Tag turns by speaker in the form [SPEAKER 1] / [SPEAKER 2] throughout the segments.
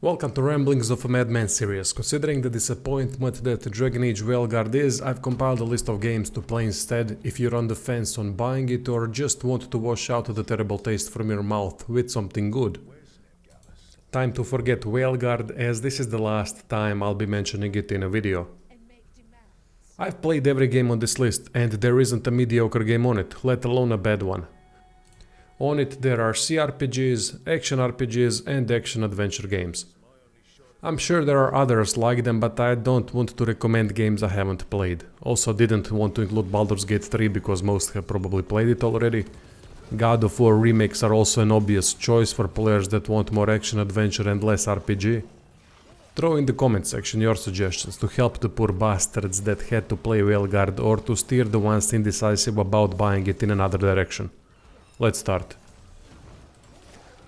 [SPEAKER 1] Welcome to Ramblings of a Madman series. Considering the disappointment that Dragon Age Veilguard is, I've compiled a list of games to play instead if you're on the fence on buying it or just want to wash out the terrible taste from your mouth with something good. Time to forget Veilguard, as this is the last time I'll be mentioning it in a video. I've played every game on this list and there isn't a mediocre game on it, let alone a bad one. On it there are CRPGs, action RPGs and action adventure games. I'm sure there are others like them, but I don't want to recommend games I haven't played. Also didn't want to include Baldur's Gate 3 because most have probably played it already. God of War remakes are also an obvious choice for players that want more action adventure and less RPG. Throw in the comment section your suggestions to help the poor bastards that had to play Veilguard or to steer the ones indecisive about buying it in another direction. Let's start.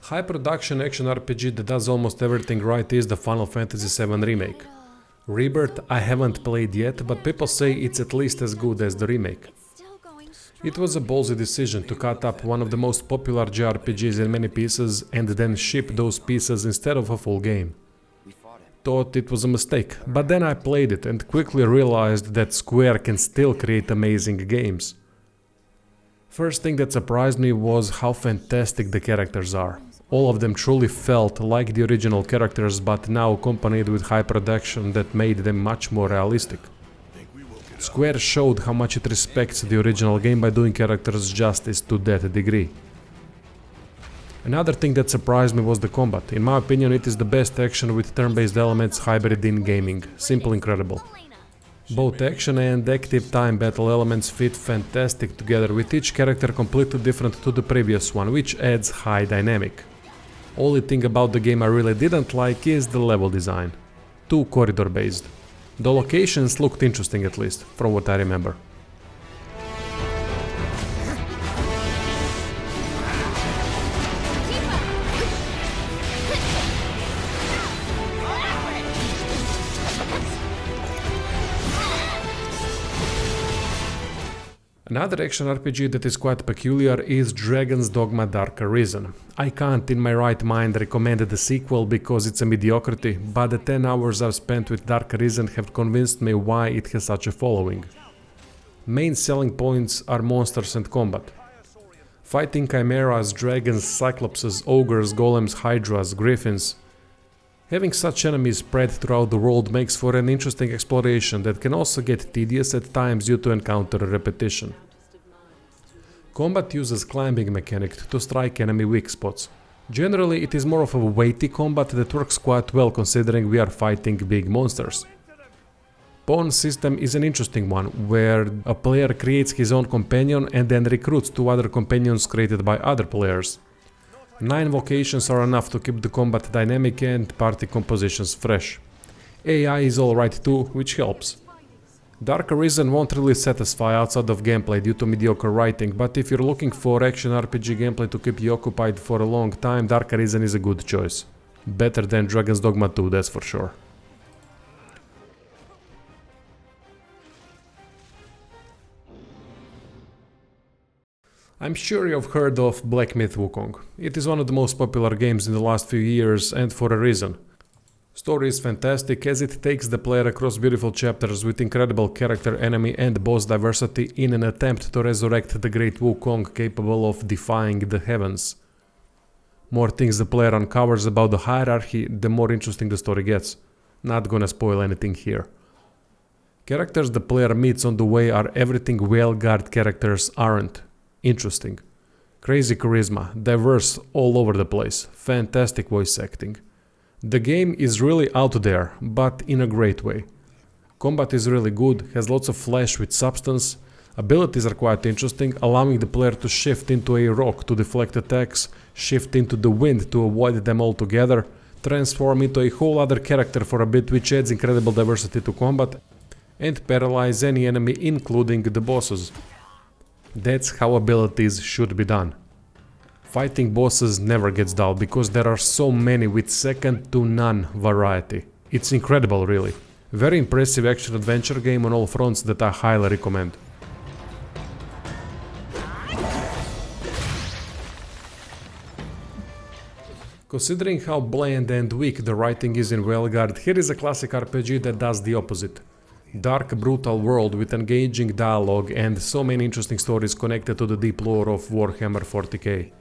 [SPEAKER 1] High production action RPG that does almost everything right is the Final Fantasy VII Remake. Rebirth I haven't played yet, but people say it's at least as good as the remake. It was a ballsy decision to cut up one of the most popular JRPGs in many pieces and then ship those pieces instead of a full game. Thought it was a mistake, but then I played it and quickly realized that Square can still create amazing games. First thing that surprised me was how fantastic the characters are. All of them truly felt like the original characters, but now accompanied with high production that made them much more realistic. Square showed how much it respects the original game by doing characters justice to that degree. Another thing that surprised me was the combat. In my opinion, it is the best action with turn-based elements hybrid in gaming. Simple incredible. Both action and active time battle elements fit fantastic together, with each character completely different to the previous one, which adds high dynamic. Only thing about the game I really didn't like is the level design. Too corridor based. The locations looked interesting, at least, from what I remember. Another action RPG that is quite peculiar is Dragon's Dogma Arisen. I can't in my right mind recommend the sequel because it's a mediocrity, but the 10 hours I've spent with Arisen have convinced me why it has such a following. Main selling points are monsters and combat. Fighting chimeras, dragons, cyclopses, ogres, golems, hydras, griffins. Having such enemies spread throughout the world makes for an interesting exploration that can also get tedious at times due to encounter repetition. Combat uses climbing mechanic to strike enemy weak spots. Generally it is more of a weighty combat that works quite well considering we are fighting big monsters. Pawn system is an interesting one, where a player creates his own companion and then recruits 2 other companions created by other players. 9 vocations are enough to keep the combat dynamic and party compositions fresh. AI is alright too, which helps. Arisen won't really satisfy outside of gameplay due to mediocre writing, but if you're looking for action RPG gameplay to keep you occupied for a long time, Arisen is a good choice. Better than Dragon's Dogma 2, that's for sure. I'm sure you've heard of Black Myth Wukong. It is one of the most popular games in the last few years, and for a reason. Story is fantastic as it takes the player across beautiful chapters with incredible character, enemy and boss diversity in an attempt to resurrect the great Wukong capable of defying the heavens. More things the player uncovers about the hierarchy, the more interesting the story gets. Not gonna spoil anything here. Characters the player meets on the way are everything Veilguard characters aren't. Interesting. Crazy charisma, diverse all over the place, fantastic voice acting. The game is really out there, but in a great way. Combat is really good, has lots of flash with substance, abilities are quite interesting, allowing the player to shift into a rock to deflect attacks, shift into the wind to avoid them altogether, transform into a whole other character for a bit, which adds incredible diversity to combat, and paralyze any enemy including the bosses. That's how abilities should be done. Fighting bosses never gets dull because there are so many with second to none variety. It's incredible, really. Very impressive action adventure game on all fronts that I highly recommend. Considering how bland and weak the writing is in Veilguard, here is a classic RPG that does the opposite. Dark, brutal world with engaging dialogue and so many interesting stories connected to the deep lore of Warhammer 40k.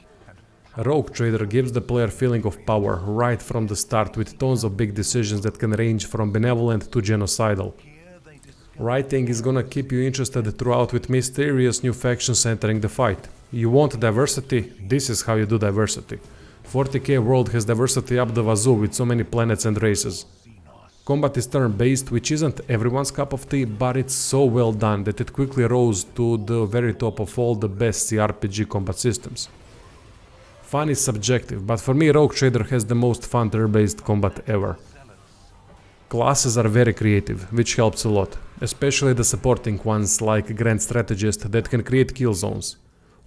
[SPEAKER 1] Rogue Trader gives the player feeling of power right from the start with tons of big decisions that can range from benevolent to genocidal. Writing is gonna keep you interested throughout with mysterious new factions entering the fight. You want diversity? This is how you do diversity. 40k world has diversity up the wazoo with so many planets and races. Combat is turn-based, which isn't everyone's cup of tea, but it's so well done that it quickly rose to the very top of all the best CRPG combat systems. Fun is subjective, but for me Rogue Trader has the most fun turn-based combat ever. Classes are very creative, which helps a lot, especially the supporting ones like Grand Strategist that can create kill zones.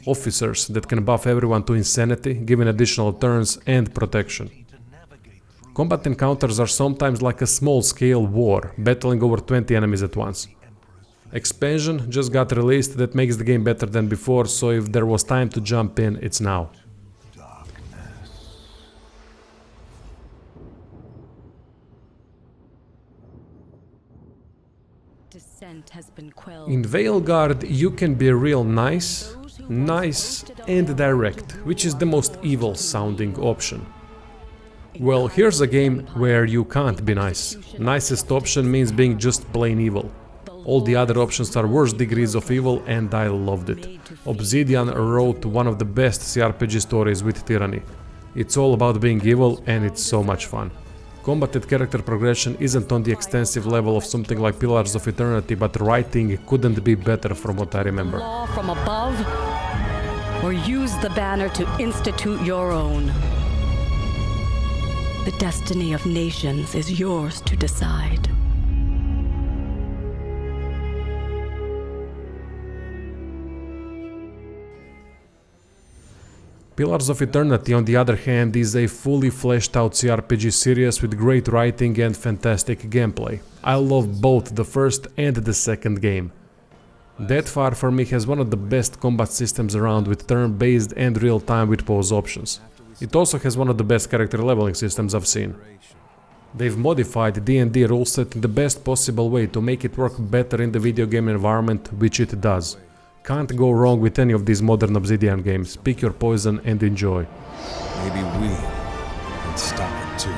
[SPEAKER 1] Officers that can buff everyone to insanity, giving additional turns and protection. Combat encounters are sometimes like a small-scale war, battling over 20 enemies at once. Expansion just got released that makes the game better than before, so if there was time to jump in, it's now. In Veilguard, you can be real nice and direct, which is the most evil sounding option. Well, here's a game where you can't be nice. Nicest option means being just plain evil. All the other options are worse degrees of evil and I loved it. Obsidian wrote one of the best CRPG stories with Tyranny. It's all about being evil and it's so much fun. Combated character progression isn't on the extensive level of something like Pillars of Eternity, but writing couldn't be better from what I remember.
[SPEAKER 2] Law from above, or use the banner to institute your own. The destiny of nations is yours to decide.
[SPEAKER 1] Pillars of Eternity, on the other hand, is a fully fleshed out CRPG series with great writing and fantastic gameplay. I love both the first and the second game. Deathfire for me has one of the best combat systems around with turn-based and real-time with pause options. It also has one of the best character leveling systems I've seen. They've modified D&D ruleset in the best possible way to make it work better in the video game environment, which it does. Can't go wrong with any of these modern Obsidian games. Pick your poison and enjoy.
[SPEAKER 3] Maybe we can stop it too.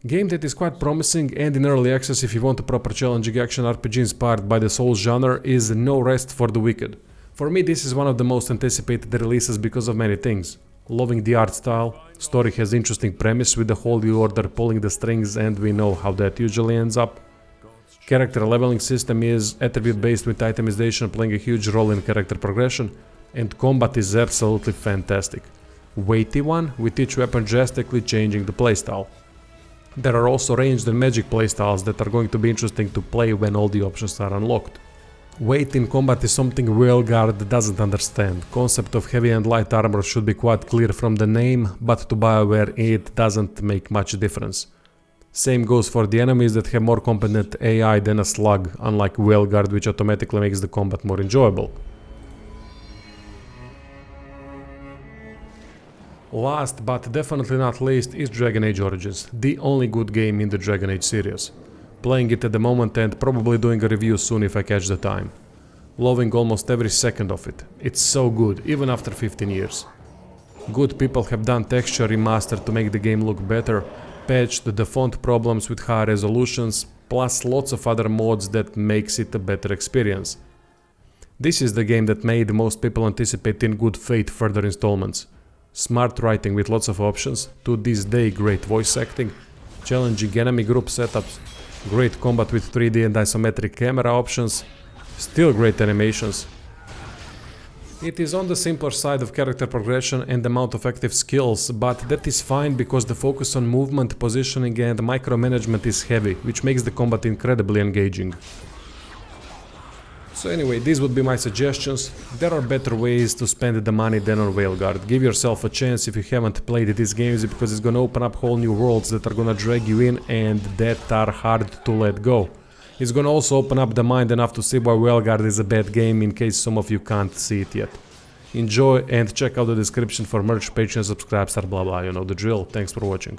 [SPEAKER 1] Game that is quite promising and in early access if you want a proper challenging action RPG inspired by the Souls genre is No Rest for the Wicked. For me this is one of the most anticipated releases because of many things. Loving the art style, story has interesting premise with the Holy Order pulling the strings and we know how that usually ends up. Character leveling system is attribute based with itemization playing a huge role in character progression, and combat is absolutely fantastic. Weighty one with each weapon drastically changing the playstyle. There are also ranged and magic playstyles that are going to be interesting to play when all the options are unlocked. Weight in combat is something Veilguard doesn't understand. Concept of heavy and light armor should be quite clear from the name, but to BioWare it doesn't make much difference. Same goes for the enemies that have more competent AI than a slug, unlike Veilguard, which automatically makes the combat more enjoyable. Last but definitely not least is Dragon Age Origins, the only good game in the Dragon Age series. Playing it at the moment and probably doing a review soon if I catch the time. Loving almost every second of it. It's so good, even after 15 years. Good people have done texture remaster to make the game look better, patched the font problems with high resolutions, plus lots of other mods that makes it a better experience. This is the game that made most people anticipate in good faith further installments. Smart writing with lots of options, to this day great voice acting, challenging enemy group setups, great combat with 3D and isometric camera options, still great animations. It is on the simpler side of character progression and amount of active skills, but that is fine because the focus on movement, positioning and micromanagement is heavy, which makes the combat incredibly engaging. So anyway, these would be my suggestions. There are better ways to spend the money than on Veilguard. Give yourself a chance if you haven't played these games because it's gonna open up whole new worlds that are gonna drag you in and that are hard to let go. It's gonna also open up the mind enough to see why Veilguard is a bad game in case some of you can't see it yet. Enjoy and check out the description for merch, Patreon, subscribe, blah blah, you know the drill. Thanks for watching.